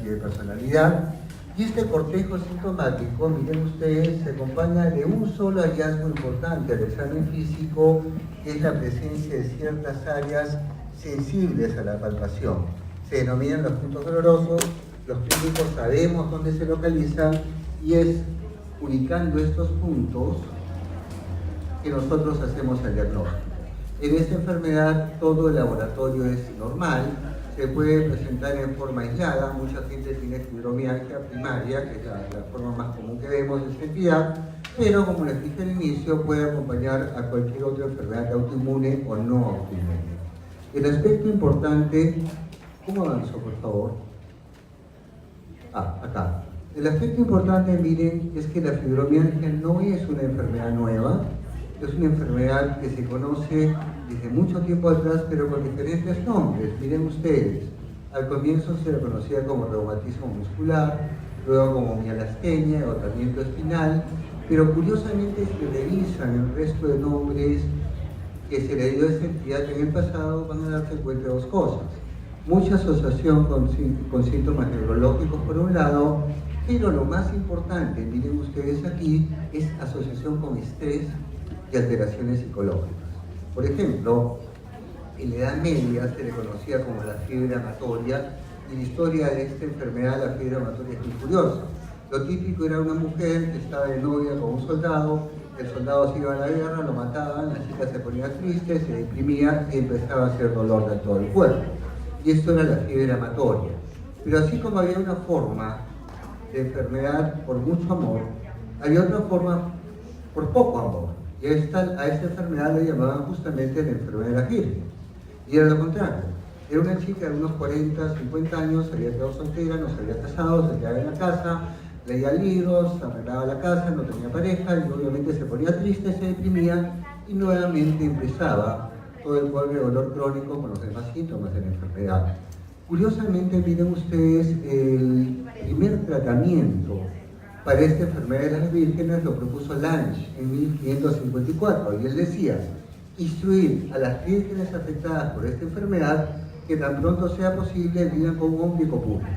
y de personalidad. Y este cortejo sintomático, miren ustedes, se acompaña de un solo hallazgo importante al examen físico, que es la presencia de ciertas áreas sensibles a la palpación. Se denominan los puntos dolorosos, los clínicos sabemos dónde se localizan y es ubicando estos puntos que nosotros hacemos el diagnóstico. En esta enfermedad todo el laboratorio es normal, se puede presentar en forma aislada, mucha gente tiene fibromialgia primaria, que es la forma más común que vemos de esta entidad, pero como les dije al inicio, puede acompañar a cualquier otra enfermedad autoinmune o no autoinmune. El aspecto importante, ¿cómo avanzó por favor? Acá. El aspecto importante, miren, es que la fibromialgia no es una enfermedad nueva, es una enfermedad que se conoce desde mucho tiempo atrás, pero con diferentes nombres. Miren ustedes, al comienzo se la conocía como reumatismo muscular, luego como mialastenia, agotamiento espinal, pero curiosamente si revisan el resto de nombres que se le dio a esta entidad en el pasado, van a darse cuenta de dos cosas. Mucha asociación con síntomas neurológicos por un lado, pero lo más importante, miren ustedes aquí, es asociación con estrés y alteraciones psicológicas. Por ejemplo, en la Edad Media se le conocía como la fiebre amatoria, y la historia de esta enfermedad, la fiebre amatoria, es muy curiosa. Lo típico era una mujer que estaba de novia con un soldado, el soldado se iba a la guerra, lo mataban, la chica se ponía triste, se deprimía y empezaba a hacer dolor de todo el cuerpo. Y esto era la fiebre amatoria. Pero así como había una forma de enfermedad por mucho amor, había otra forma por poco amor. Y a esta enfermedad le llamaban justamente la enfermedad de la virgen. Y era lo contrario. Era una chica de unos 40, 50 años, se había quedado soltera, no se había casado, se quedaba en la casa, leía libros, arreglaba la casa, no tenía pareja y obviamente se ponía triste, se deprimía y nuevamente empezaba todo el cuadro de dolor crónico con los demás síntomas de la enfermedad. Curiosamente, miren ustedes, el primer tratamiento para esta enfermedad de las vírgenes lo propuso Lange en 1554 y él decía: instruir a las vírgenes afectadas por esta enfermedad que tan pronto sea posible vivan con un ombligo público.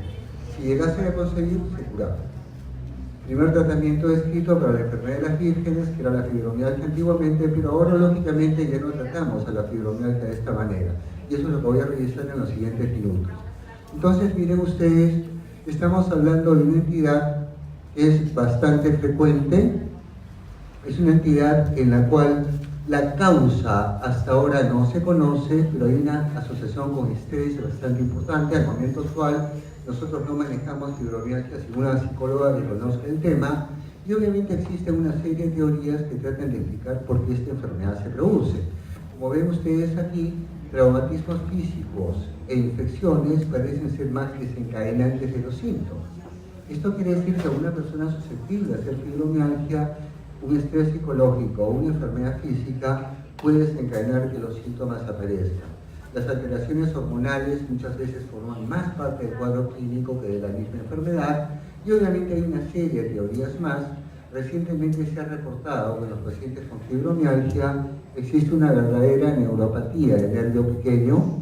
Si llegase a conseguir, se curaba. Primer tratamiento descrito para la enfermedad de las vírgenes, que era la fibromialgia antiguamente, pero ahora lógicamente ya no tratamos a la fibromialgia de esta manera. Y eso es lo que voy a revisar en los siguientes minutos. Entonces, miren ustedes, estamos hablando de una entidad que es bastante frecuente, es una entidad en la cual la causa hasta ahora no se conoce, pero hay una asociación con estrés bastante importante. Al momento actual nosotros no manejamos fibromialgia sin una psicóloga que conozca el tema, y obviamente existen una serie de teorías que tratan de explicar por qué esta enfermedad se produce. Como ven ustedes aquí, traumatismos físicos e infecciones parecen ser más desencadenantes de los síntomas. Esto quiere decir que una persona susceptible a hacer fibromialgia, un estrés psicológico o una enfermedad física puede desencadenar que los síntomas aparezcan. Las alteraciones hormonales muchas veces forman más parte del cuadro clínico que de la misma enfermedad, y obviamente hay una serie de teorías más. Recientemente se ha reportado que en los pacientes con fibromialgia existe una verdadera neuropatía del nervio pequeño.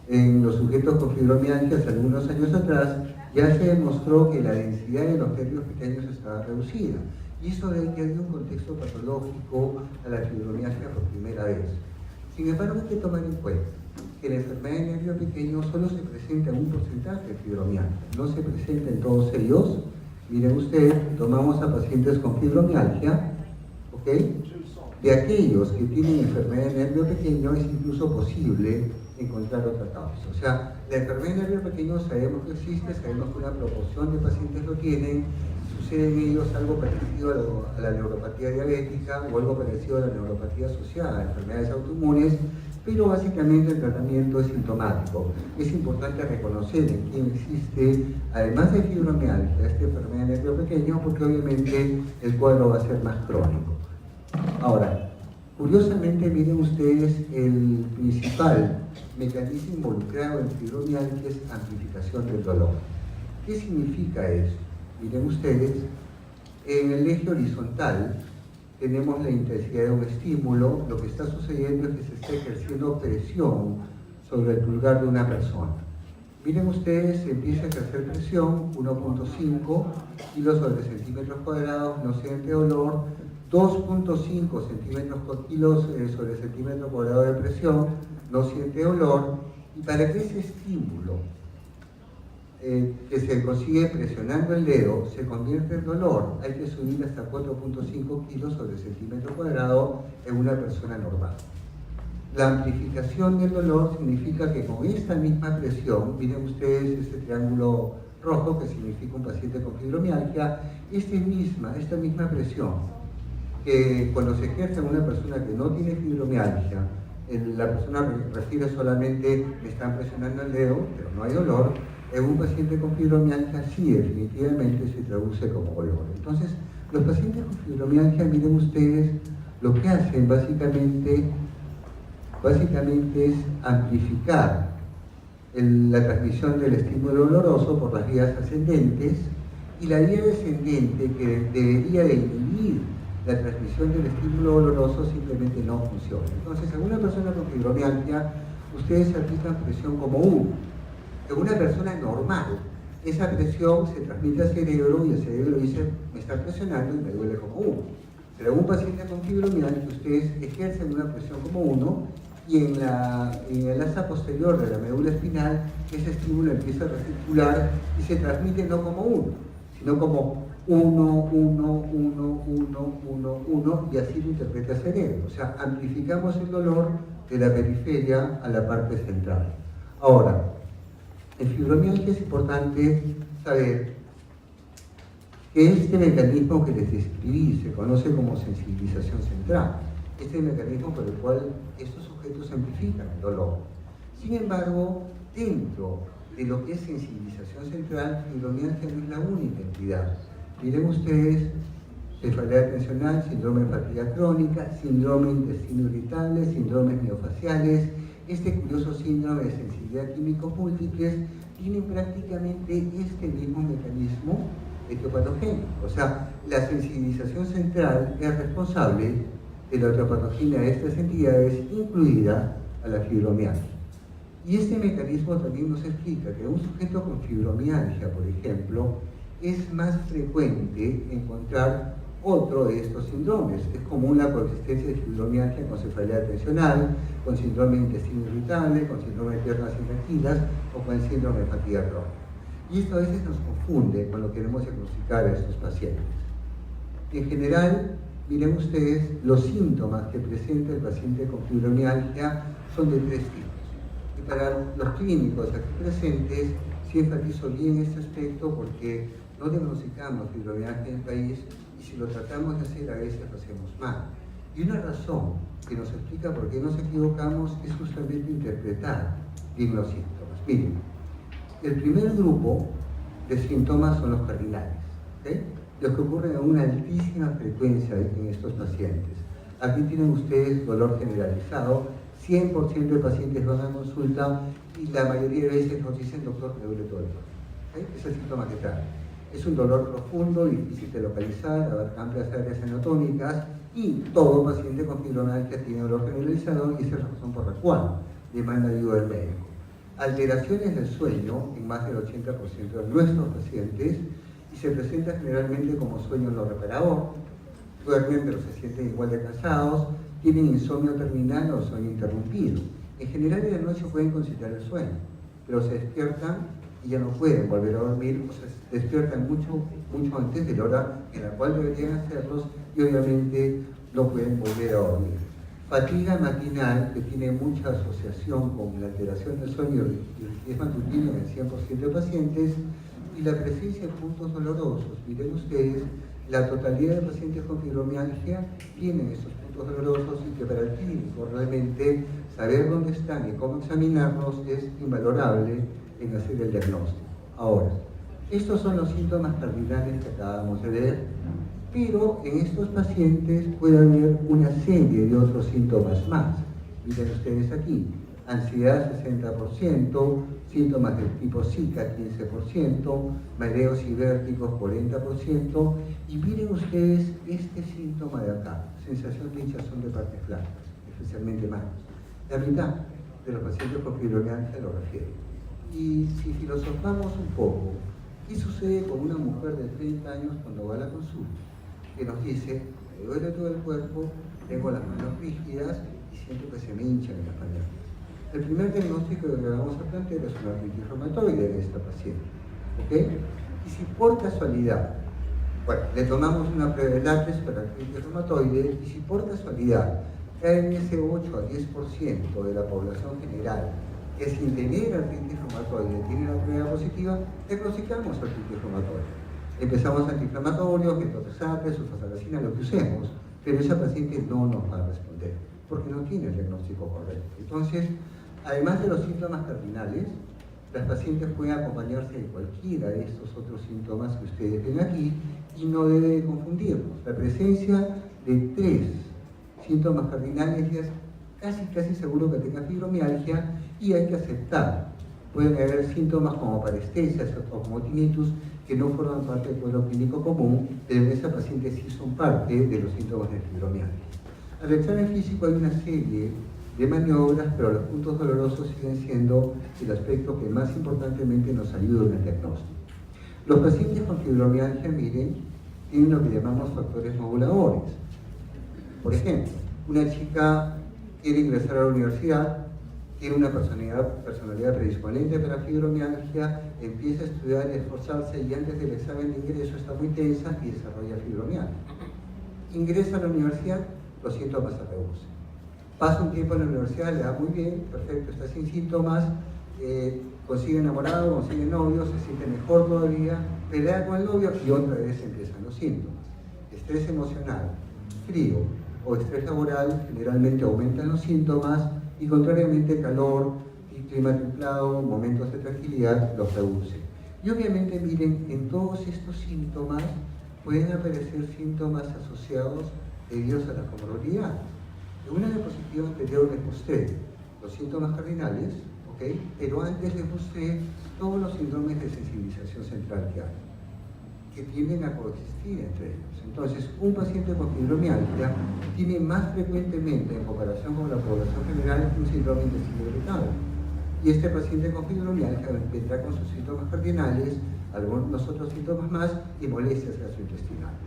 En los sujetos con fibromialgia, hace algunos años atrás, ya se demostró que la densidad de los nervios pequeños estaba reducida. Y eso de que hay un contexto patológico a la fibromialgia por primera vez. Sin embargo, hay que tomar en cuenta que la enfermedad de nervio pequeño solo se presenta en un porcentaje de fibromialgia, no se presenta en todos ellos. Miren ustedes, tomamos a pacientes con fibromialgia, ¿ok? De aquellos que tienen enfermedad de nervio pequeño es incluso posible encontrar otra causa. O sea, la enfermedad de nervio pequeño sabemos que existe, sabemos que una proporción de pacientes lo tienen, sucede en ellos algo parecido a la neuropatía diabética o algo parecido a la neuropatía asociada a enfermedades autoinmunes, pero básicamente el tratamiento es sintomático. Es importante reconocer en quién existe, además de fibromialgia, esta enfermedad de nervio pequeño, porque obviamente el cuadro va a ser más crónico. Ahora, curiosamente, miren ustedes, el principal mecanismo involucrado en fibromialgia es amplificación del dolor. ¿Qué significa eso? Miren ustedes, en el eje horizontal tenemos la intensidad de un estímulo. Lo que está sucediendo es que se está ejerciendo presión sobre el pulgar de una persona. Miren ustedes, empieza a ejercer presión, 1.5 kilos sobre centímetros cuadrados, no siente dolor, 2.5 centímetros por kilos sobre centímetro cuadrado de presión, no siente dolor, y para que ese estímulo que se consigue presionando el dedo se convierte en dolor, hay que subir hasta 4.5 kilos sobre centímetro cuadrado en una persona normal. La amplificación del dolor significa que con esta misma presión, miren ustedes este triángulo rojo que significa un paciente con fibromialgia, esta misma presión que cuando se ejerce en una persona que no tiene fibromialgia, la persona recibe solamente, me están presionando el dedo, pero no hay dolor, en un paciente con fibromialgia sí definitivamente se traduce como dolor. Entonces, los pacientes con fibromialgia, miren ustedes, lo que hacen básicamente es amplificar la transmisión del estímulo doloroso por las vías ascendentes, y la vía descendente, que debería de inhibir la transmisión del estímulo doloroso, simplemente no funciona. Entonces, en una persona con fibromialgia, ustedes aplican presión como U. En una persona normal, esa presión se transmite al cerebro y el cerebro dice, me está presionando y me duele como U. Pero en un paciente con fibromialgia, ustedes ejercen una presión como 1, y en el asa posterior de la médula espinal, ese estímulo empieza a recircular y se transmite no como 1, sino como 1, 1, 1, 1, 1, 1, y así lo interpreta el cerebro. O sea, amplificamos el dolor de la periferia a la parte central. Ahora, en fibromialgia es importante saber que este mecanismo que les describí se conoce como sensibilización central. Este es el mecanismo por el cual estos sujetos amplifican el dolor. Sin embargo, dentro de lo que es sensibilización central, fibromialgia no es la única entidad. Miren ustedes, cefalea atencional, síndrome de fatiga crónica, síndrome de intestino irritable, síndromes miofaciales. Este curioso síndrome de sensibilidad químicos múltiples tiene prácticamente este mismo mecanismo etiopatogénico. O sea, la sensibilización central es responsable de la etiopatogenia de estas entidades, incluida a la fibromialgia. Y este mecanismo también nos explica que en un sujeto con fibromialgia, por ejemplo, es más frecuente encontrar otro de estos síndromes. Es común la coexistencia de fibromialgia con cefalea atencional, con síndrome de intestino irritable, con síndrome de piernas invertidas o con el síndrome de fatiga crónica. Y esto a veces nos confunde cuando queremos diagnosticar a estos pacientes. En general, miren ustedes, los síntomas que presenta el paciente con fibromialgia son de 3 tipos. Y para los clínicos aquí presentes, sí enfatizo bien este aspecto porque no diagnosticamos fibromialgia en el país, y si lo tratamos de hacer a veces lo hacemos mal. Y una razón que nos explica por qué nos equivocamos es justamente interpretar bien los síntomas. Miren, el primer grupo de síntomas son los cardinales, ¿okay? Los que ocurren a una altísima frecuencia en estos pacientes. Aquí tienen ustedes dolor generalizado, 100% de pacientes van a consulta y la mayoría de veces nos dicen, doctor, me duele todo el cuerpo. ¿Okay? Es el síntoma que trae. Es un dolor profundo, difícil de localizar, abarca amplias áreas anatómicas, y todo paciente con fibromialgia tiene dolor generalizado, y esa es la razón por la cual demanda ayuda del médico. Alteraciones del sueño en más del 80% de nuestros pacientes, y se presenta generalmente como sueño no reparador. Duermen pero se sienten igual de cansados, tienen insomnio terminal o sueño interrumpido. En general en la noche pueden conciliar el sueño, pero se despiertan y ya no pueden volver a dormir, o sea, se despiertan mucho antes de la hora en la cual deberían hacerlos, y obviamente no pueden volver a dormir. Fatiga matinal, que tiene mucha asociación con la alteración del sueño y es matutino en el 100% de pacientes, y la presencia de puntos dolorosos. Miren ustedes, la totalidad de pacientes con fibromialgia tienen esos puntos dolorosos, y que para el clínico realmente saber dónde están y cómo examinarlos es invalorable en hacer el diagnóstico. Ahora, estos son los síntomas cardinales que acabamos de ver, pero en estos pacientes puede haber una serie de otros síntomas más. Miren ustedes aquí, ansiedad 60%, síntomas del tipo Zika 15%, mareos y vértigos 40%, y miren ustedes este síntoma de acá, sensación de hinchazón de partes blancas, especialmente manos. La mitad de los pacientes con fibromialgia lo refieren. Y si filosofamos un poco, ¿qué sucede con una mujer de 30 años cuando va a la consulta? Que nos dice, me duele todo el cuerpo, tengo las manos rígidas y siento que se me hinchan en las manos. El primer diagnóstico que vamos a plantear es una artritis reumatoide de esta paciente. ¿Okay? Y si por casualidad, bueno, le tomamos una prueba de látex para artritis reumatoide, y si por casualidad cae en ese 8 a 10% de la población general que sin tener artritis reumatoide tiene una prueba positiva, diagnosticamos artritis reumatoide. Empezamos antiinflamatorios, metotrexate, sulfasalazina, lo que usemos, pero esa paciente no nos va a responder porque no tiene el diagnóstico correcto. Entonces, además de los síntomas cardinales, las pacientes pueden acompañarse de cualquiera de estos otros síntomas que ustedes ven aquí y no debe confundirnos. La presencia de 3 síntomas cardinales ya es casi seguro que tenga fibromialgia y hay que aceptar. Pueden haber síntomas como parestesias o como tinnitus que no forman parte del cuadro clínico común, pero en esa paciente sí son parte de los síntomas de fibromialgia. Al examen físico hay una serie de maniobras, pero los puntos dolorosos siguen siendo el aspecto que más importantemente nos ayuda en el diagnóstico. Los pacientes con fibromialgia, miren, tienen lo que llamamos factores moduladores. Por ejemplo, una chica quiere ingresar a la universidad, tiene una personalidad predisponente para fibromialgia, empieza a estudiar y a esforzarse y antes del examen de ingreso está muy tensa y desarrolla fibromialgia. Ingresa a la universidad, los síntomas se reducen. Pasa un tiempo en la universidad, le da muy bien, perfecto, está sin síntomas, consigue enamorado, consigue novio, se siente mejor todavía, pelea con el novio y otra vez empiezan los síntomas. Estrés emocional, frío o estrés laboral generalmente aumentan los síntomas y contrariamente calor, clima templado, momentos de tranquilidad los reduce. Y obviamente miren, en todos estos síntomas pueden aparecer síntomas asociados debidos a la comorbilidad. En una diapositiva anterior les mostré los síntomas cardinales, ¿okay? Pero antes les mostré todos los síndromes de sensibilización central que hay, que tienden a coexistir entre ellos. Entonces, un paciente con fibromialgia tiene más frecuentemente, en comparación con la población general, un síndrome de intestino irritable. Y este paciente con fibromialgia vendrá con sus síntomas cardinales, algunos otros síntomas más y molestias gastrointestinales.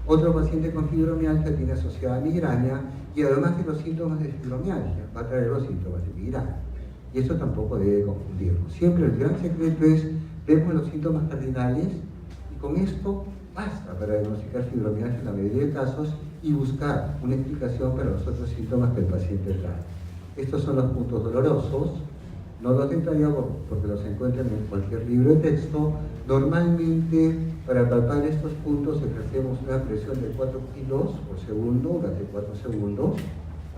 Otro paciente con fibromialgia tiene asociada migraña y además de los síntomas de fibromialgia va a traer los síntomas de migraña. Y eso tampoco debe confundirnos. Siempre el gran secreto es, vemos los síntomas cardinales y con esto basta para diagnosticar fibromialgia en la mayoría de casos y buscar una explicación para los otros síntomas que el paciente trae. Estos son los puntos dolorosos. No los detallo porque los encuentran en cualquier libro de texto. Normalmente, para palpar estos puntos, ejercemos una presión de 4 kilos por segundo durante 4 segundos,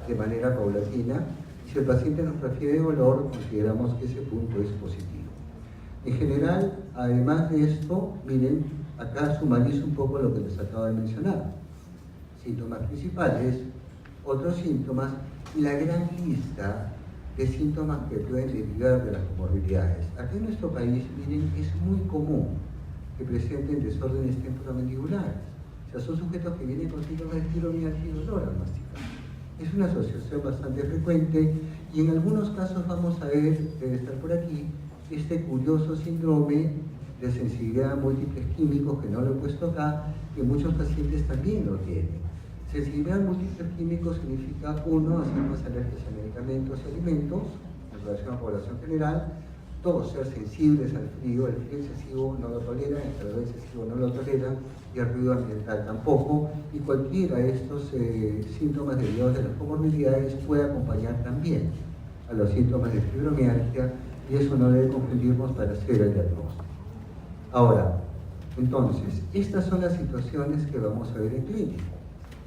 de manera paulatina. Y si el paciente nos refiere dolor, consideramos que ese punto es positivo. En general, además de esto, miren, acá sumarizo un poco lo que les acabo de mencionar. Síntomas principales, otros síntomas y la gran lista de síntomas que pueden derivar de las comorbilidades. Aquí en nuestro país, miren, es muy común que presenten desórdenes temporomandibulares. O sea, son sujetos que vienen con síntomas de fibromialgia y dolor al masticar. Es una asociación bastante frecuente y en algunos casos vamos a ver, debe estar por aquí, este curioso síndrome de sensibilidad a múltiples químicos, que no lo he puesto acá, que muchos pacientes también lo tienen. Sensibilidad a múltiples químicos significa, uno, hacer más alergias a medicamentos y alimentos en relación a la población general. 2, ser sensibles al frío. El frío excesivo no lo toleran, el calor excesivo no lo toleran y el ruido ambiental tampoco. Y cualquiera de estos síntomas derivados de las comorbilidades puede acompañar también a los síntomas de fibromialgia y eso no debe confundirnos para hacer el diagnóstico. Ahora, entonces, estas son las situaciones que vamos a ver en clínica.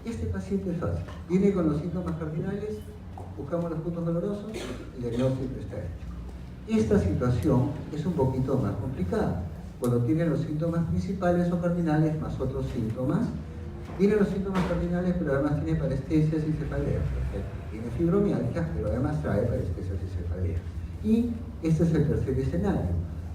Este paciente es fácil, viene con los síntomas cardinales, buscamos los puntos dolorosos, el diagnóstico está hecho. Esta situación es un poquito más complicada, cuando tiene los síntomas principales o cardinales más otros síntomas. Tiene los síntomas cardinales, pero además tiene parestesias y cefalea. Tiene fibromialgia, pero además trae parestesias y cefalea. Y este es el tercer escenario.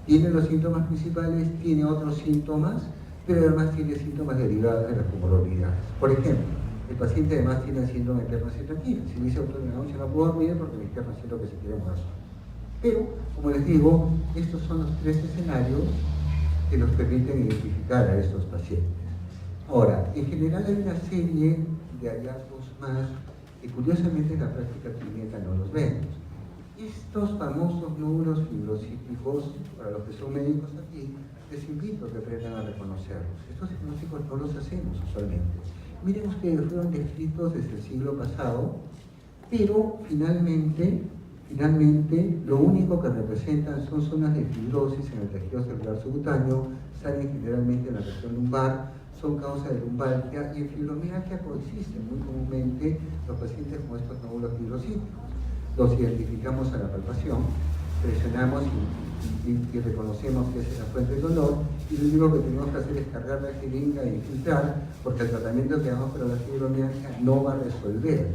Tiene los síntomas principales, tiene otros síntomas, pero además tiene síntomas derivados de las comorbilidades. Por ejemplo, el paciente además tiene síndrome de piernas intranquilas. Si dice autor de náusea, no puedo dormir porque mis piernas siento que se quieren mover. ¿Ok? Pero, como les digo, estos son los 3 escenarios que nos permiten identificar a estos pacientes. Ahora, en general hay una serie de hallazgos más que curiosamente en la práctica clínica no los vemos. Estos famosos nódulos fibrocíticos, para los que son médicos aquí, les invito a que aprendan a reconocerlos. Estos diagnósticos no los hacemos usualmente. Miren ustedes, fueron descritos desde el siglo pasado, pero finalmente lo único que representan son zonas de fibrosis en el tejido celular subcutáneo, salen generalmente en la región lumbar, son causa de lumbalgia y en fibromialgia coexisten muy comúnmente los pacientes con estos nódulos fibrocíticos. Los identificamos a la palpación, presionamos y reconocemos que esa es la fuente del dolor, y lo único que tenemos que hacer es cargar la jeringa e infiltrar, porque el tratamiento que damos para la fibromialgia no va a resolver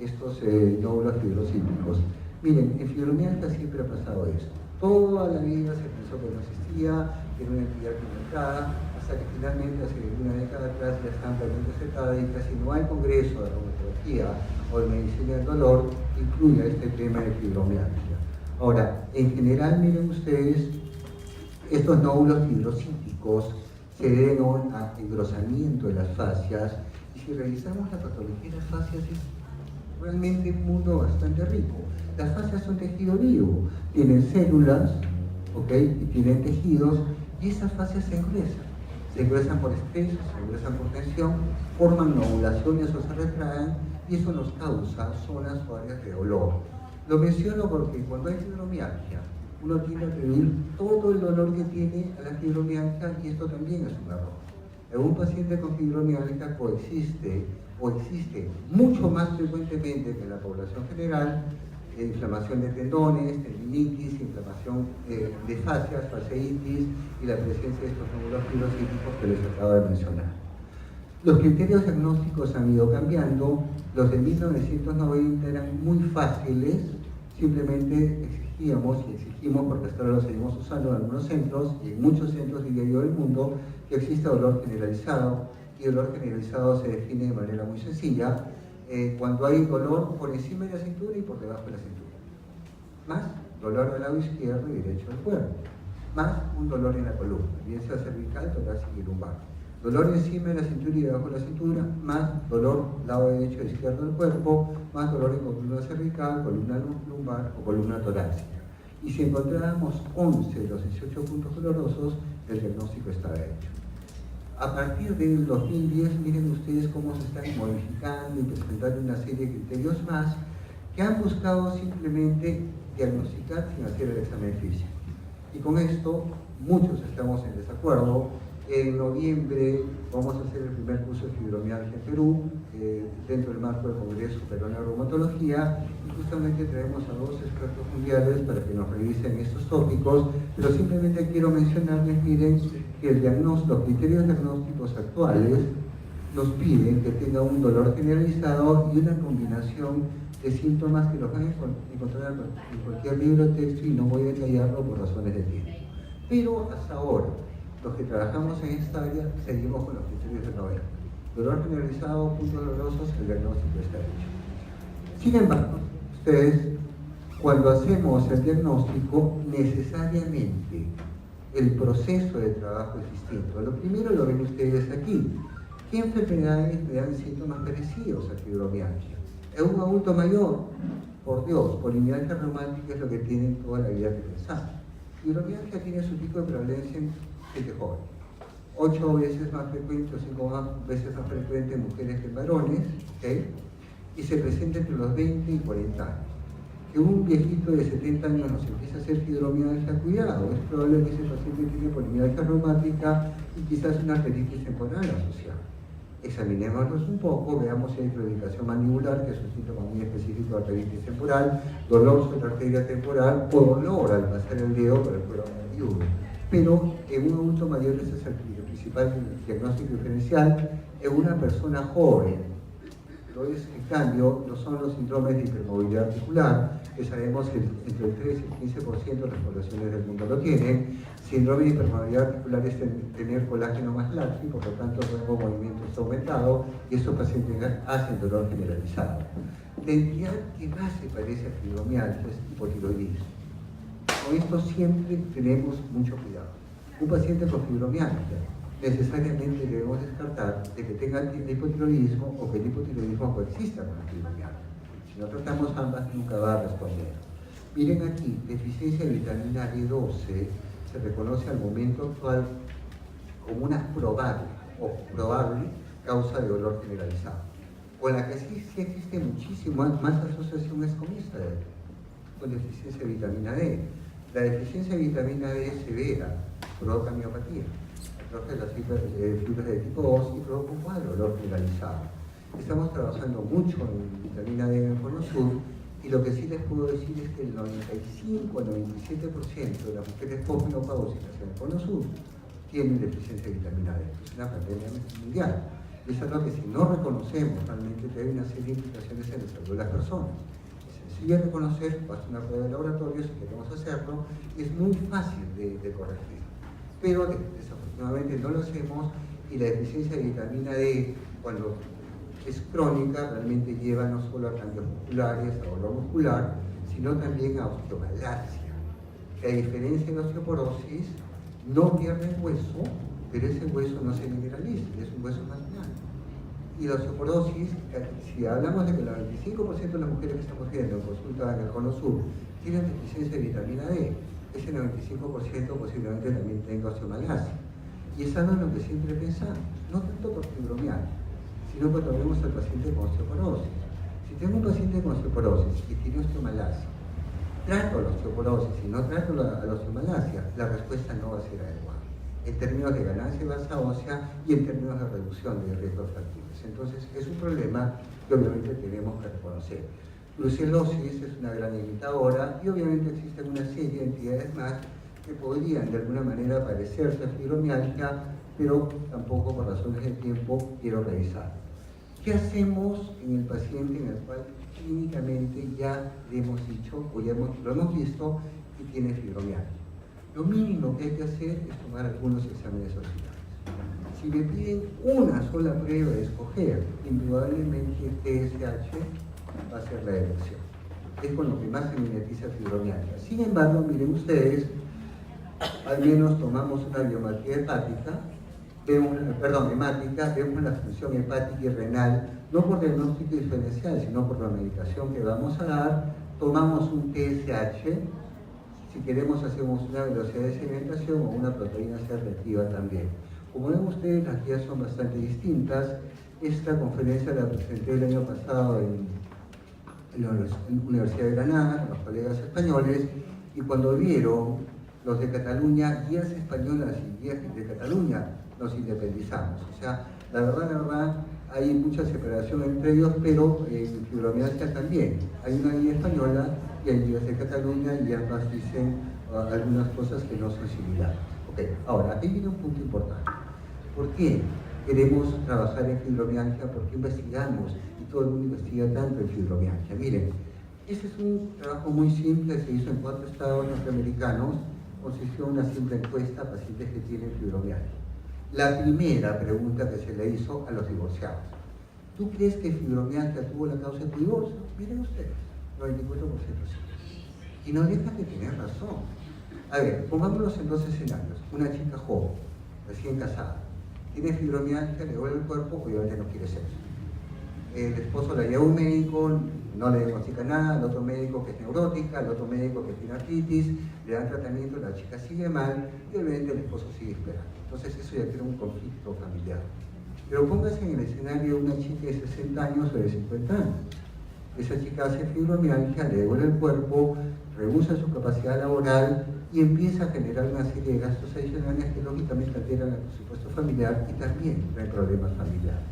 estos nódulos fibrocíticos. Miren, en fibromialgia siempre ha pasado eso. Toda la vida se pensó que no existía, que era una entidad conectada, hasta que finalmente hace una década atrás ya está ampliamente aceptada y casi no hay congreso de reumatología o de medicina del dolor que incluya este tema de fibromialgia. Ahora, en general, miren ustedes, estos nódulos fibrocíticos se deben a engrosamiento de las fascias, y si revisamos la patología de las fascias es realmente un mundo bastante rico. Las fascias son tejido vivo, tienen células, y tienen tejidos, y esas fascias se engruesan por estrés, se engruesan por tensión, forman nodulaciones o se retraen, y eso nos causa zonas o áreas de dolor. Lo menciono porque cuando hay fibromialgia, uno tiende a atribuir todo el dolor que tiene a la fibromialgia, y esto también es un error. En un paciente con fibromialgia coexiste o existe mucho más frecuentemente que en la población general inflamación de tendones, tendinitis, inflamación de fascias, fasciitis y la presencia de estos nódulos fibrocíticos que les acabo de mencionar. Los criterios diagnósticos han ido cambiando. Los de 1990 eran muy fáciles, simplemente exigimos, porque hasta ahora lo seguimos usando en algunos centros y en muchos centros, diría yo, del mundo, que exista dolor generalizado, y dolor generalizado se define de manera muy sencilla, cuando hay dolor por encima de la cintura y por debajo de la cintura, más dolor del lado izquierdo y derecho del cuerpo, más un dolor en la columna, bien sea cervical, torácica y lumbar. Dolor encima de la cintura y debajo de la cintura, más dolor lado derecho e izquierdo del cuerpo, más dolor en columna cervical, columna lumbar o columna torácica. Y si encontrábamos 11 de los 18 puntos dolorosos, el diagnóstico estaba hecho. A partir del 2010, miren ustedes cómo se están modificando y presentando una serie de criterios más que han buscado simplemente diagnosticar sin hacer el examen físico. Y con esto, muchos estamos en desacuerdo. En noviembre vamos a hacer el primer curso de fibromialgia en Perú, dentro del marco del Congreso Peruano de Reumatología, y justamente traemos a 2 expertos mundiales para que nos revisen estos tópicos, pero simplemente quiero mencionarles, miren, que los criterios diagnósticos actuales nos piden que tenga un dolor generalizado y una combinación de síntomas que los van a encontrar en cualquier libro de texto, y no voy a detallarlo por razones de tiempo. Pero hasta ahora, los que trabajamos en esta área seguimos con los criterios de novela. Dolor generalizado, puntos dolorosos, el diagnóstico está hecho. Sin embargo, ustedes, cuando hacemos el diagnóstico, necesariamente el proceso de trabajo es distinto. Lo primero lo ven ustedes aquí. ¿Qué enfermedades me dan síntomas parecidos a fibromialgia? En un adulto mayor, por Dios, polimialgia reumática es lo que tienen toda la vida que pensamos. Fibromialgia tiene su pico de prevalencia en gente joven, 8 veces más frecuente o 5 veces más frecuente en mujeres que en varones, y se presenta entre los 20 y 40 años. Que un viejito de 70 años nos empiece a hacer fibromialgia, cuidado, es probable que ese paciente tiene polimialgia reumática y quizás una arteritis temporal asociada. Examinémoslos un poco, veamos si hay claudicación mandibular, que es un síntoma muy específico de arteritis temporal, dolor sobre la arteria temporal o dolor al pasar el dedo por el cuero cabelludo. Pero en un adulto mayor ese es el principal diagnóstico diferencial. En una persona joven, en cambio, no son los síndromes de hipermovilidad articular, que sabemos que entre el 3 y el 15% de las poblaciones del mundo lo tienen. Síndrome de hipermovilidad articular es tener colágeno más laxo y por lo tanto el rango de movimiento está aumentado, y estos pacientes hacen dolor generalizado. La entidad que más se parece a fibromialgia es hipotiroidismo. Con esto siempre tenemos mucho cuidado. Un paciente con fibromialgia, necesariamente debemos descartar de que tenga hipotiroidismo o que el hipotiroidismo coexista con la fibromialgia. Si no tratamos ambas, nunca va a responder. Miren aquí, deficiencia de vitamina D12 se reconoce al momento actual como una probable causa de dolor generalizado. Con la que sí existe muchísimo más asociación es con esta, con deficiencia de vitamina D. La deficiencia de vitamina D severa provoca miopatía, atrofia de las fibras de tipo óseo y provoca un cuadro de dolor generalizado. Estamos trabajando mucho en vitamina D en el Cono Sur y lo que sí les puedo decir es que el 95 al 97% de las mujeres posmenopáusicas en el Cono Sur tienen deficiencia de vitamina D. Es una pandemia mundial. Es algo que si no reconocemos realmente hay una serie de implicaciones en la salud de las personas. Es sencillo reconocer, basta una prueba de laboratorio si queremos hacerlo, es muy fácil de corregir. Pero desafortunadamente no lo hacemos y la deficiencia de vitamina D, cuando es crónica, realmente lleva no solo a cambios musculares, a dolor muscular, sino también a osteomalacia, que a diferencia de la osteoporosis, no pierde el hueso, pero ese hueso no se mineraliza, es un hueso más blando. Y la osteoporosis, si hablamos de que el 95% de las mujeres que estamos viendo en consulta en el Cono Sur tienen deficiencia de vitamina D, ese 95% posiblemente también tenga osteomalacia. Y es algo en lo que siempre pensamos, no tanto por fibromialgia, sino cuando vemos al paciente con osteoporosis. Si tengo un paciente con osteoporosis y tiene osteomalacia, trato la osteoporosis y no trato la osteomalacia, la respuesta no va a ser adecuada, en términos de ganancia de masa ósea y en términos de reducción de riesgos fractures. Entonces, es un problema que obviamente tenemos que reconocer. Brucelosis es una gran limitadora y obviamente existen una serie de entidades más que podrían de alguna manera parecerse a fibromialgia, pero tampoco por razones de tiempo quiero revisar. ¿Qué hacemos en el paciente en el cual clínicamente ya le hemos dicho o ya lo hemos visto que tiene fibromialgia? Lo mínimo que hay que hacer es tomar algunos exámenes oculares. Si me piden una sola prueba de escoger, indudablemente TSH va a ser la elección. Es con lo que más se mimetiza fibromialgia. Sin embargo, miren ustedes, al menos tomamos una biometría hepática, hemática, vemos la función hepática y renal, no por diagnóstico diferencial, sino por la medicación que vamos a dar, tomamos un TSH, si queremos hacemos una velocidad de sedimentación o una proteína C reactiva también. Como ven ustedes, las guías son bastante distintas. Esta conferencia la presenté el año pasado en la Universidad de Granada con los colegas españoles y cuando vieron los de Cataluña, guías españolas y guías de Cataluña, nos independizamos. O sea, la verdad, hay mucha separación entre ellos, pero en fibromialgia también. Hay una guía española y hay guías de Cataluña y ambas dicen algunas cosas que no son similares. Okay. Ahora, aquí viene un punto importante. ¿Por qué queremos trabajar en fibromialgia? ¿Por qué investigamos? Y todo el mundo investiga tanto en fibromialgia. Miren, este es un trabajo muy simple, se hizo en 4 estados norteamericanos, consistió en una simple encuesta a pacientes que tienen fibromialgia. La primera pregunta que se le hizo a los divorciados: ¿tú crees que fibromialgia tuvo la causa del divorcio? Miren ustedes, 94% sí. Y no dejan de tener razón. A ver, pongámonos en 2 escenarios. Una chica joven, recién casada, tiene fibromialgia, le duele el cuerpo, obviamente no quiere sexo. El esposo la lleva a un médico, no le diagnostica nada, el otro médico que es neurótica, el otro médico que tiene artritis, le dan tratamiento, la chica sigue mal y obviamente el esposo sigue esperando. Entonces eso ya crea un conflicto familiar. Pero póngase en el escenario de una chica de 60 años o de 50 años. Esa chica hace fibromialgia, le duele el cuerpo, rehúsa su capacidad laboral y empieza a generar una serie de gastos adicionales que lógicamente alteran el presupuesto familiar y también traen problemas familiares.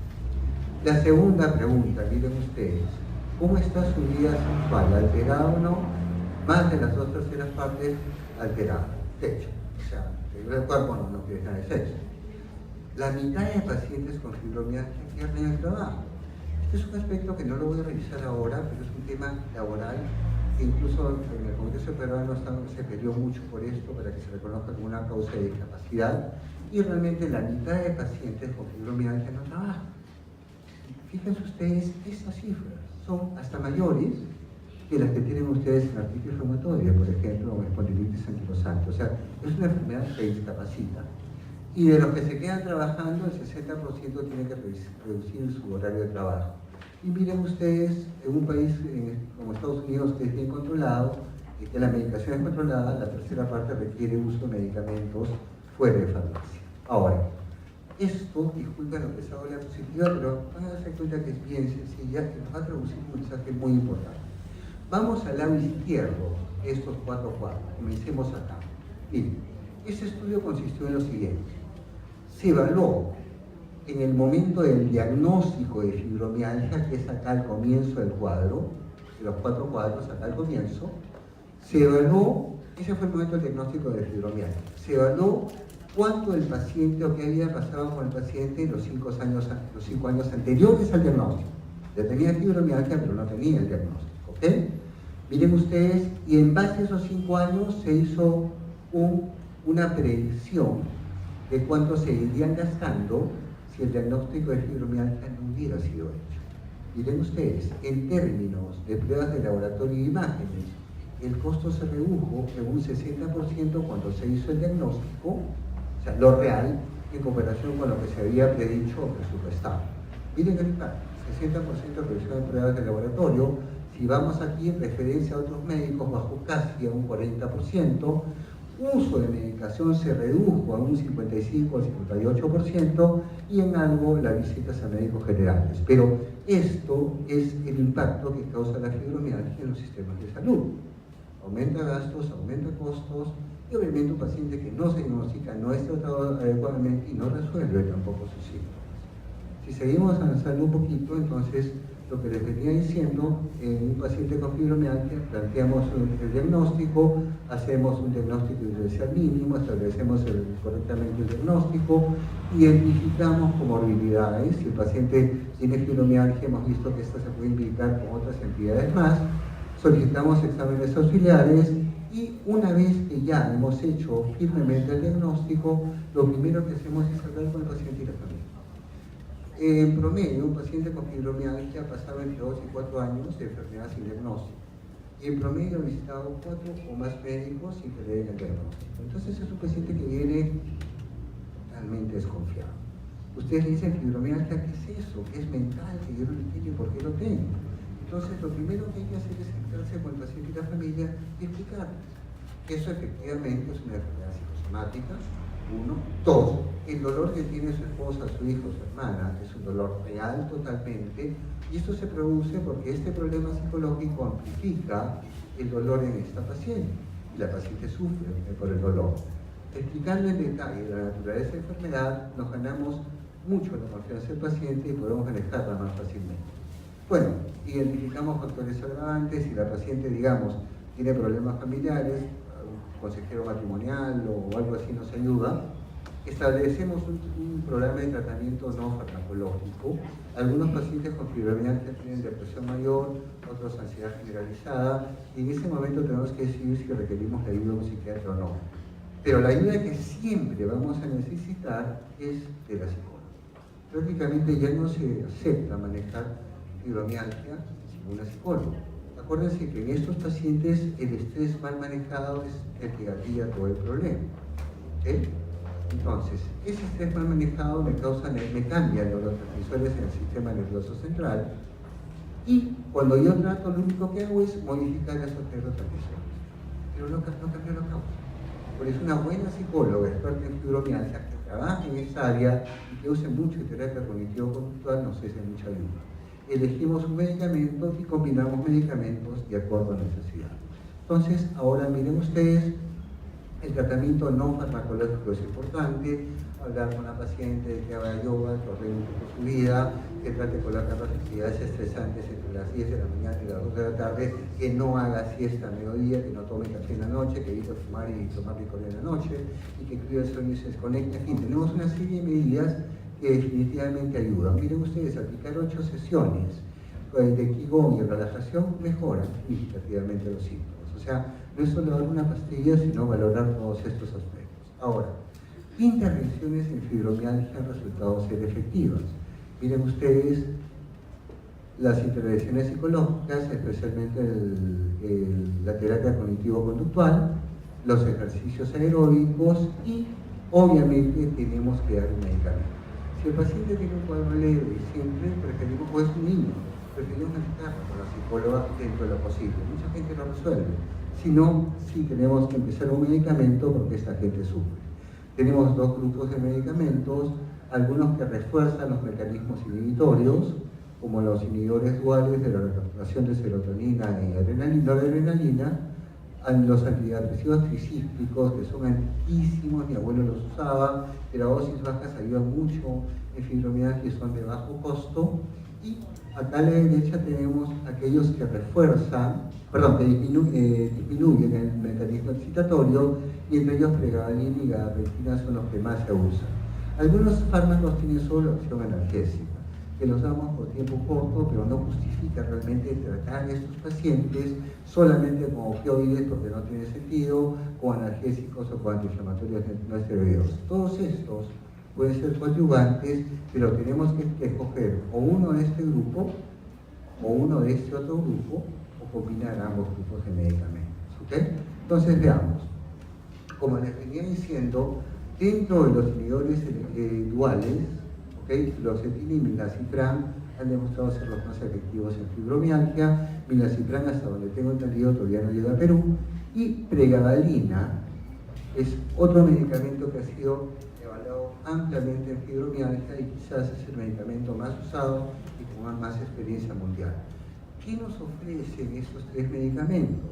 La segunda pregunta, miren ustedes, ¿cómo está su vida sexual? ¿Alterada o no? Más de las 2/3 partes alteradas. Techo. O sea, el cuerpo no quiere nada de sexo. La mitad de pacientes con fibromialgia pierden el trabajo. Este es un aspecto que no lo voy a revisar ahora, pero es un tema laboral que incluso en el Congreso Peruano se peleó mucho por esto, para que se reconozca como una causa de discapacidad, y realmente la mitad de pacientes con fibromialgia no trabajan. Fíjense ustedes, estas cifras son hasta mayores que las que tienen ustedes en artritis reumatoide, por ejemplo, o espondilitis anquilosante. O sea, es una enfermedad que discapacita. Y de los que se quedan trabajando, el 60% tiene que reducir su horario de trabajo. Y miren ustedes, en un país como Estados Unidos, que es bien controlado, y que la medicación es controlada, la tercera parte requiere uso de medicamentos fuera de farmacia. Ahora, esto, disculpen lo que se habla positiva, pero van a darse cuenta que es bien sencilla y nos va a traducir un mensaje muy importante. Vamos al lado izquierdo, estos 4 cuadros. Comencemos acá. Miren, este estudio consistió en lo siguiente. Se evaluó en el momento del diagnóstico de fibromialgia, que es acá al comienzo del cuadro, de los 4 cuadros acá al comienzo, se evaluó, ese fue el momento del diagnóstico de fibromialgia, se evaluó cuánto el paciente o qué había pasado con el paciente en los 5 años anteriores al diagnóstico. Ya tenía fibromialgia, pero no tenía el diagnóstico, ¿ok? Miren ustedes, y en base a esos 5 años se hizo una predicción de cuánto se irían gastando si el diagnóstico de fibromialgia no hubiera sido hecho. Miren ustedes, en términos de pruebas de laboratorio y imágenes, el costo se redujo en un 60% cuando se hizo el diagnóstico, o sea, lo real, en comparación con lo que se había predicho o presupuestado. Miren acá, 60% de reducción de pruebas de laboratorio. Si vamos aquí en referencia a otros médicos, bajó casi a un 40%, uso de medicación se redujo a un 55 al 58% y en algo las visitas a médicos generales. Pero esto es el impacto que causa la fibromialgia en los sistemas de salud. Aumenta gastos, aumenta costos y obviamente un paciente que no se diagnostica, no es tratado adecuadamente y no resuelve tampoco sus síntomas. Si seguimos avanzando un poquito, entonces lo que les venía diciendo, en un paciente con fibromialgia planteamos el diagnóstico, hacemos un diagnóstico diferencial mínimo, establecemos correctamente el diagnóstico, identificamos comorbilidades. Si el paciente tiene fibromialgia, hemos visto que esta se puede indicar con otras entidades más, solicitamos exámenes auxiliares y una vez que ya hemos hecho firmemente el diagnóstico, lo primero que hacemos es hablar con el paciente y la familia. En promedio, un paciente con fibromialgia pasaba entre 2 y 4 años de enfermedad sin diagnóstico. Y en promedio ha visitado 4 o más médicos sin que le den el diagnóstico. Entonces es un paciente que viene totalmente desconfiado. Ustedes le dicen fibromialgia, ¿qué es eso? ¿Qué es mental? ¿Que yo no entiendo y por qué lo tengo? Entonces lo primero que hay que hacer es sentarse con el paciente y la familia y explicarles que eso efectivamente es una enfermedad psicosomática. 1. 2. El dolor que tiene su esposa, su hijo, su hermana es un dolor real totalmente y esto se produce porque este problema psicológico amplifica el dolor en esta paciente y la paciente sufre por el dolor. Explicando en detalle la naturaleza de la enfermedad, nos ganamos mucho la confianza del paciente y podemos manejarla más fácilmente. Bueno, identificamos factores agravantes. Si la paciente, digamos, tiene problemas familiares, consejero matrimonial o algo así nos ayuda, establecemos un programa de tratamiento no farmacológico. Algunos pacientes con fibromialgia tienen depresión mayor, otros ansiedad generalizada, y en ese momento tenemos que decidir si requerimos la ayuda de un psiquiatra o no. Pero la ayuda que siempre vamos a necesitar es de la psicóloga. Prácticamente ya no se acepta manejar fibromialgia sin una psicóloga. Acuérdense que en estos pacientes el estrés mal manejado es el que gatilla todo el problema. ¿Okay? Entonces, ese estrés mal manejado me cambia los neurotransmisores en el sistema nervioso central y cuando yo trato lo único que hago es modificar esos neurotransmisores. Pero no cambio la causa. Por eso una buena psicóloga experta en fibromialgia que trabaje en esa área y que use mucho terapia cognitivo-conductual nos es de mucha ayuda. Elegimos un medicamento y combinamos medicamentos de acuerdo a necesidad. Entonces, ahora miren ustedes, el tratamiento no farmacológico es importante, hablar con la paciente de que haga yoga, que ordene un poco su vida, que trate con las actividades estresantes entre las 10 de la mañana y las 2 de la tarde, que no haga siesta a mediodía, que no tome café en la noche, que evite fumar y tomar licor en la noche, y que cuide el sueño y se desconecte. En fin, tenemos una serie de medidas que definitivamente ayudan. Miren ustedes, aplicar 8 sesiones de Qigong y relajación mejoran significativamente los síntomas. O sea, no es solo dar una pastilla, sino valorar todos estos aspectos. Ahora, intervenciones en fibromialgia han resultado ser efectivas. Miren ustedes, las intervenciones psicológicas, especialmente la terapia cognitivo-conductual, los ejercicios aeróbicos y obviamente tenemos que dar un medicamento. Si el paciente tiene un cuadro leve, siempre preferimos, o es un niño, preferimos medicarlo con la psicóloga dentro de lo posible. Mucha gente lo resuelve. Si no, sí tenemos que empezar un medicamento porque esta gente sufre. Tenemos dos grupos de medicamentos, algunos que refuerzan los mecanismos inhibitorios, como los inhibidores duales de la recaptación de serotonina y noradrenalina, los antidepresivos tricíclicos, que son antiquísimos, mi abuelo los usaba, pero a dosis bajas ayudan mucho en fibromialgia y son de bajo costo. Y acá a la derecha tenemos aquellos que refuerzan, que disminuyen el mecanismo excitatorio, y entre ellos pregabalina y gabapentina son los que más se usan. Algunos fármacos tienen solo acción analgésica, que los damos por tiempo corto, pero no justifica realmente tratar a estos pacientes solamente con opioides, porque no tiene sentido, con analgésicos o con antiinflamatorios no esteroideos. Todos estos pueden ser coadyuvantes, pero tenemos que escoger o uno de este grupo o uno de este otro grupo, o combinar ambos grupos de medicamentos. ¿Okay? Entonces veamos, como les venía diciendo, dentro de los inhibidores duales, fluoxetina y milnacipran han demostrado ser los más efectivos en fibromialgia. Milnacipran, hasta donde tengo entendido, todavía no llega a Perú, y pregabalina es otro medicamento que ha sido evaluado ampliamente en fibromialgia y quizás es el medicamento más usado y con más experiencia mundial. ¿Qué nos ofrecen estos tres medicamentos?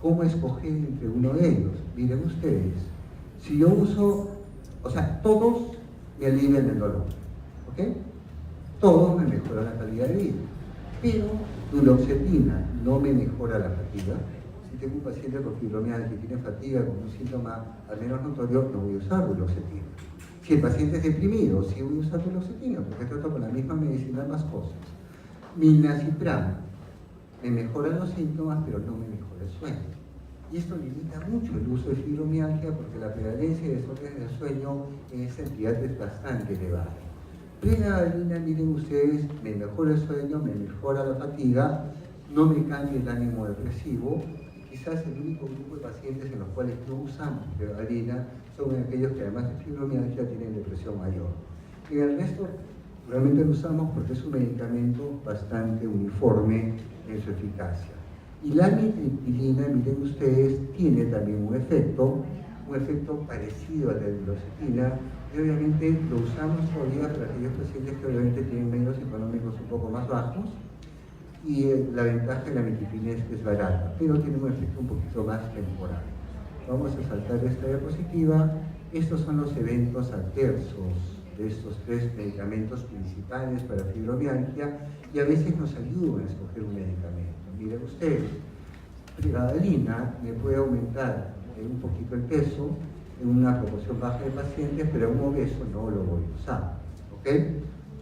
¿Cómo escoger entre uno de ellos? Miren ustedes, si yo uso, todos me alivian el dolor, ¿ok? Todos me mejoran la calidad de vida, pero duloxetina no me mejora la fatiga. Si tengo un paciente con fibromialgia que tiene fatiga como un síntoma al menos notorio, no voy a usar duloxetina. Si el paciente es deprimido, sí voy a usar duloxetina, porque trato con la misma medicina ambas cosas. Milnacipran me mejora los síntomas, pero no me mejora el sueño. Y esto limita mucho el uso de fibromialgia porque la prevalencia de desórdenes del sueño en esta entidad es bastante elevada. Pregabalina, miren ustedes, me mejora el sueño, me mejora la fatiga, no me cambia el ánimo depresivo. Quizás el único grupo de pacientes en los cuales no usamos pregabalina son aquellos que además de fibromialgia tienen depresión mayor. Y el resto realmente lo usamos porque es un medicamento bastante uniforme en su eficacia. Y la amitriptilina, miren ustedes, tiene también un efecto parecido al de la duloxetina, y obviamente lo usamos todavía para aquellos pacientes que obviamente tienen medios económicos un poco más bajos, y la ventaja de la amitriptilina es que es barata, pero tiene un efecto un poquito más temporal. Vamos a saltar esta diapositiva. Estos son los eventos adversos de estos tres medicamentos principales para fibromialgia, y a veces nos ayudan a escoger un medicamento. Miren ustedes, pregabalina me puede aumentar un poquito el peso en una proporción baja de pacientes, pero en un obeso no lo voy a usar.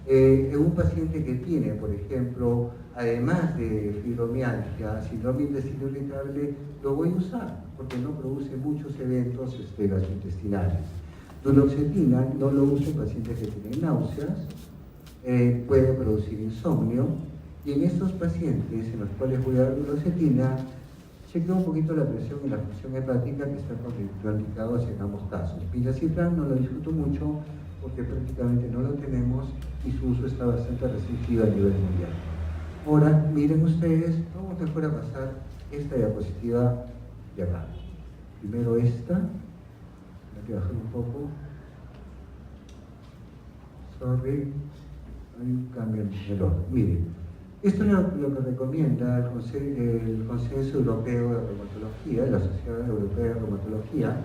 En un paciente que tiene, por ejemplo, además de fibromialgia, síndrome de intestino irritable, lo voy a usar porque no produce muchos eventos gastrointestinales. Duloxetina no lo uso en pacientes que tienen náuseas, puede producir insomnio, y en estos pacientes en los cuales voy a dar duloxetina, chequeo un poquito la presión y la función hepática, que están contraindicados en ambos casos. Milnacipran no lo discuto mucho porque prácticamente no lo tenemos y su uso está bastante restringido a nivel mundial. Ahora, miren ustedes, vamos mejor a pasar esta diapositiva de acá. Primero esta, hay que bajar un poco. Sorry, hay un cambio en el orden. Miren. Esto es lo que recomienda el Consenso Europeo de Reumatología, la Sociedad Europea de Reumatología,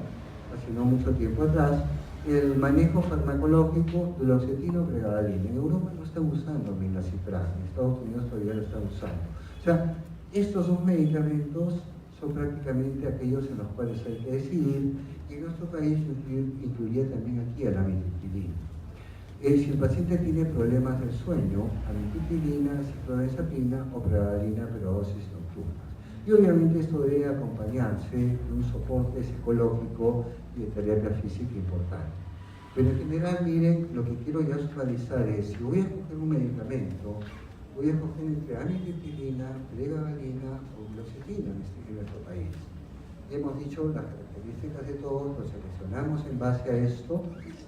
hace no mucho tiempo atrás, el manejo farmacológico duloxetina o pregabalina. En Europa no están usando milnacipran, en Estados Unidos todavía lo están usando. O sea, estos dos medicamentos son prácticamente aquellos en los cuales hay que decidir, y en nuestro país incluiría también aquí a la amitriptilina. Si el paciente tiene problemas del sueño, amitriptilina, ciprofloxacina o pregabalina, pero a dosis nocturnas. Y obviamente esto debe acompañarse de un soporte psicológico y de terapia física importante. Pero en general, miren, lo que quiero ya visualizar es, si voy a escoger un medicamento, voy a escoger entre amitriptilina, pregabalina o duloxetina en nuestro país. Hemos dicho las características de todos, lo seleccionamos en base a esto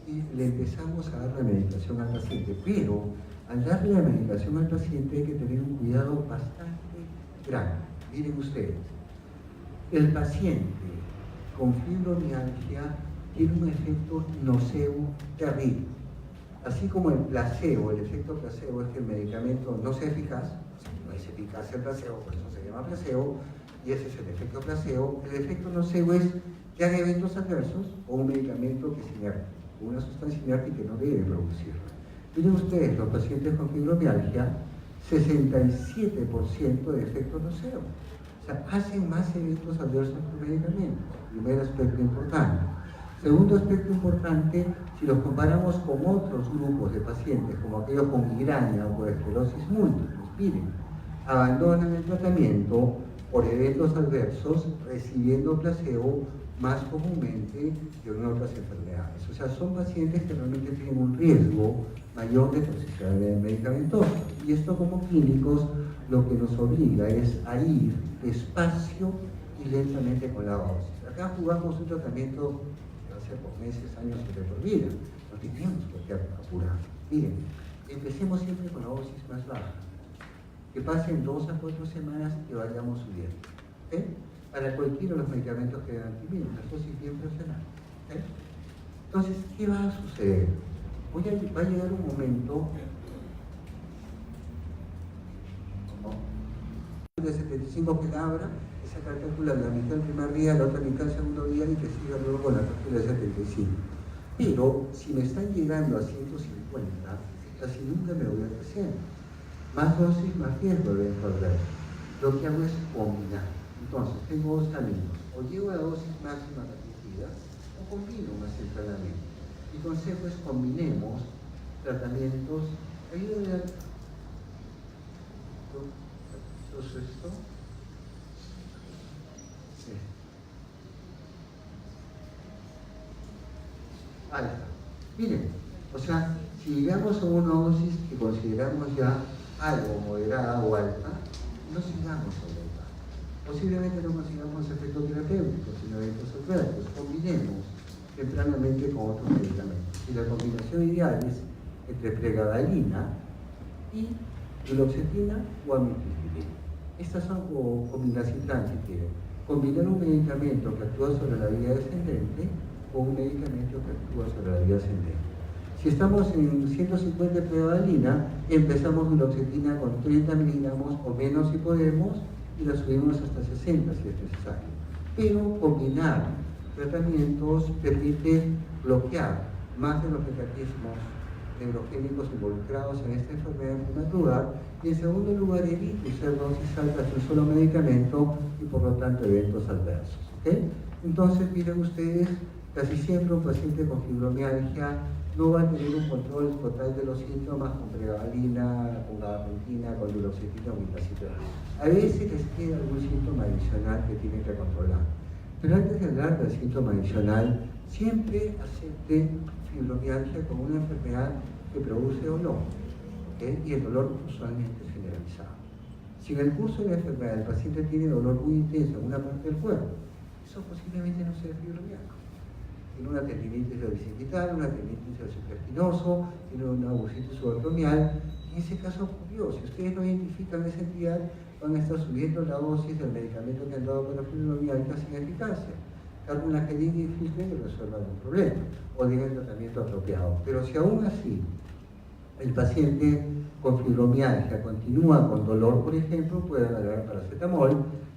y le empezamos a dar la medicación al paciente. Pero al darle la medicación al paciente hay que tener un cuidado bastante grande. Miren ustedes, el paciente con fibromialgia tiene un efecto nocivo terrible. Así como el placebo, el efecto placebo es que el medicamento no sea eficaz, no es eficaz el placebo, por eso se llama placebo, y ese es el efecto placebo. El efecto nocivo es que haga eventos adversos o un medicamento que es inerte, o una sustancia inerte que no debe producirla. Miren ustedes, los pacientes con fibromialgia, 67% de efecto nocivo. O sea, hacen más eventos adversos por medicamento. Primer aspecto importante. Segundo aspecto importante, si los comparamos con otros grupos de pacientes, como aquellos con migraña o por esclerosis múltiple, miren, abandonan el tratamiento por eventos adversos recibiendo placebo más comúnmente que en otras enfermedades. O sea, son pacientes que realmente tienen un riesgo mayor de toxicidad medicamentosa. Y esto como clínicos lo que nos obliga es a ir despacio y lentamente con la dosis. Acá jugamos un tratamiento que va a ser por meses, años y de por vida. No tenemos por qué apurar. Miren, empecemos siempre con la dosis más baja. Que pasen 2 a 4 semanas y que vayamos subiendo. ¿Okay? Para cualquiera de los medicamentos que dan antivirus, la dosis bien presionada. ¿Okay? Entonces, ¿qué va a suceder? Va a llegar un momento de 75 que abra, esa calcula la mitad del primer día, la otra mitad del segundo día y que siga luego con la calcula de 75. Pero si me están llegando a 150, casi nunca me voy a hacer. Más dosis, más riesgo de enfermedad. Lo que hago es combinar. Entonces, tengo dos caminos. O llego a la dosis máxima permitida o combino más tempranamente. Mi consejo es combinemos tratamientos. Ayúdenme a... Entonces esto. Sí. Alta. Miren, o sea, si llegamos a una dosis que consideramos ya algo moderada o alta, no sigamos aumentando. Posiblemente no consigamos efecto terapéutico, sino eventos adversos. Combinemos tempranamente con otros medicamentos. Y la combinación ideal es entre pregabalina y duloxetina o amitriptilina. Estas son combinaciones, si quieren. Combinar un medicamento que actúa sobre la vía descendente con un medicamento que actúa sobre la vía ascendente. Si estamos en 150 de pregabalina, empezamos duloxetina con 30 miligramos o menos si podemos y la subimos hasta 60 si es necesario. Pero combinar tratamientos permite bloquear más de los mecanismos neurogénicos involucrados en esta enfermedad en primer lugar, y en segundo lugar evita usar dosis altas de un solo medicamento y por lo tanto eventos adversos. ¿Okay? Entonces miren ustedes, casi siempre un paciente con fibromialgia no va a tener un control total de los síntomas con pregabalina, con gabapentina, con duloxetina o mitacitrol. A veces les queda algún síntoma adicional que tienen que controlar. Pero antes de hablar del síntoma adicional, siempre acepte fibromialgia como una enfermedad que produce dolor, ¿okay? Y el dolor usualmente es generalizado. Si en el curso de la enfermedad el paciente tiene dolor muy intenso en una parte del cuerpo, eso posiblemente no sea fibromialgia. Tiene una tendinitis del bicipital, una tendinitis del supraespinoso, tiene una bursitis subabdominal, y en ese caso ocurrió. Si ustedes no identifican esa entidad, van a estar subiendo la dosis del medicamento que han dado para fibromialgia sin eficacia. Carguen una jeringa y filtren y resuelvan el problema, o den el tratamiento apropiado. Pero si aún así el paciente con fibromialgia continúa con dolor, por ejemplo, pueden agregar paracetamol.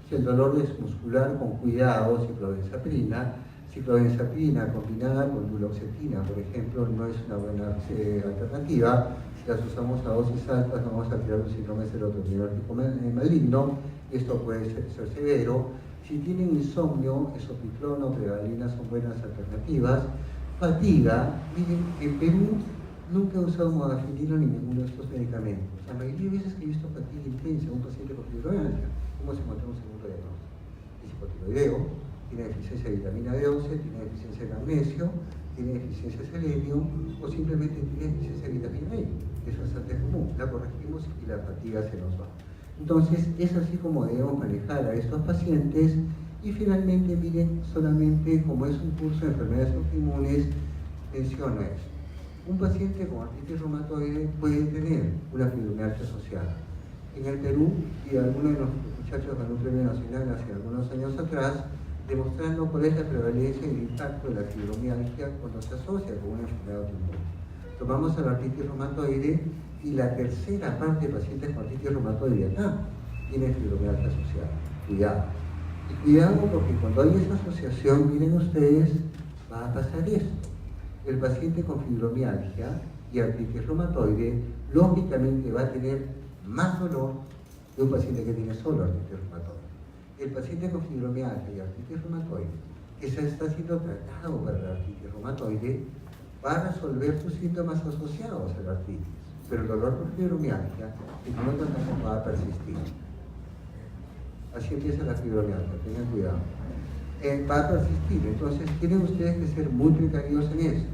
Si el dolor es muscular, con cuidado, ciclobenzaprina. Ciclobenzaprina combinada con duloxetina, por ejemplo, no es una buena alternativa. Si las usamos a dosis altas, vamos a crear un síndrome serotoninérgico maligno, y esto puede ser severo. Si tienen insomnio, esopiclona o pregabalina son buenas alternativas. Fatiga, miren, en Perú nunca he usado modafinilo ni ninguno de estos medicamentos. La mayoría de veces que he visto fatiga intensa en un paciente con fibromialgia, ¿cómo se encuentra un segundo diagnóstico? Es hipotiroideo, tiene deficiencia de vitamina B11, tiene deficiencia de magnesio, tiene deficiencia de selenio o simplemente tiene deficiencia de vitamina E. eso es bastante común, la corregimos y la fatiga se nos va. Entonces, es así como debemos manejar a estos pacientes. Y finalmente, miren, solamente como es un curso de enfermedades autoinmunes, menciono esto. Un paciente con artritis reumatoide puede tener una fibromialgia asociada. En el Perú, y algunos de los muchachos ganó un premio nacional hace algunos años atrás, demostrando cuál es la prevalencia y el impacto de la fibromialgia cuando se asocia con una enfermedad autoinmune. Tomamos a la artritis reumatoide y la tercera parte de pacientes con artritis reumatoide acá tiene fibromialgia asociada. Cuidado. Y cuidado porque cuando hay esa asociación, miren ustedes, va a pasar esto. El paciente con fibromialgia y artritis reumatoide, lógicamente va a tener más dolor que un paciente que tiene solo artritis reumatoide. El paciente con fibromialgia y artritis reumatoide, que se está siendo tratado para la artritis reumatoide, va a resolver sus síntomas asociados a la artritis, pero el dolor por fibromialgia, si no lo tratamos, va a persistir. Así empieza la fibromialgia, tengan cuidado. Va a persistir, entonces tienen ustedes que ser muy precavidos en esto.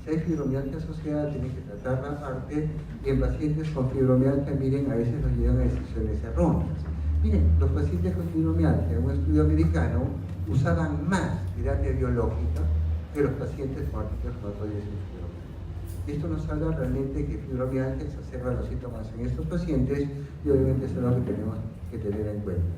Si hay fibromialgia asociada, tienen que tratarla aparte, y en pacientes con fibromialgia, miren, a veces nos llevan a decisiones erróneas. Miren, los pacientes con fibromialgia en un estudio americano usaban más terapia biológica que los pacientes con artritis reumatoide sin fibromialgia. Esto nos habla realmente que fibromialgia exacerba los síntomas en estos pacientes y obviamente es algo que tenemos que tener en cuenta.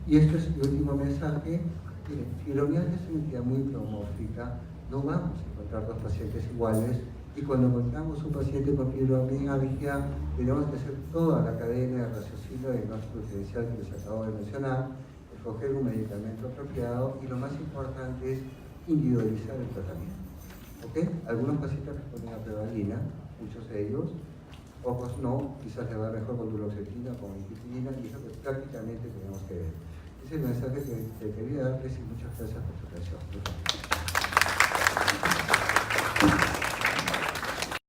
Y esto es mi último mensaje. Miren, fibromialgia es una entidad muy pleomórfica, no vamos a encontrar dos pacientes iguales, y cuando encontramos un paciente con fibromialgia tenemos que hacer toda la cadena de raciocinio de diagnóstico diferencial que les acabo de mencionar, escoger un medicamento apropiado y lo más importante es individualizar el tratamiento. ¿Okay? Algunos pacientes responden a prevalina, muchos de ellos, pocos no, quizás les va mejor con duloxetina, con incipilina, y eso que prácticamente tenemos que ver. Ese es el mensaje que quería darles y muchas gracias por su atención.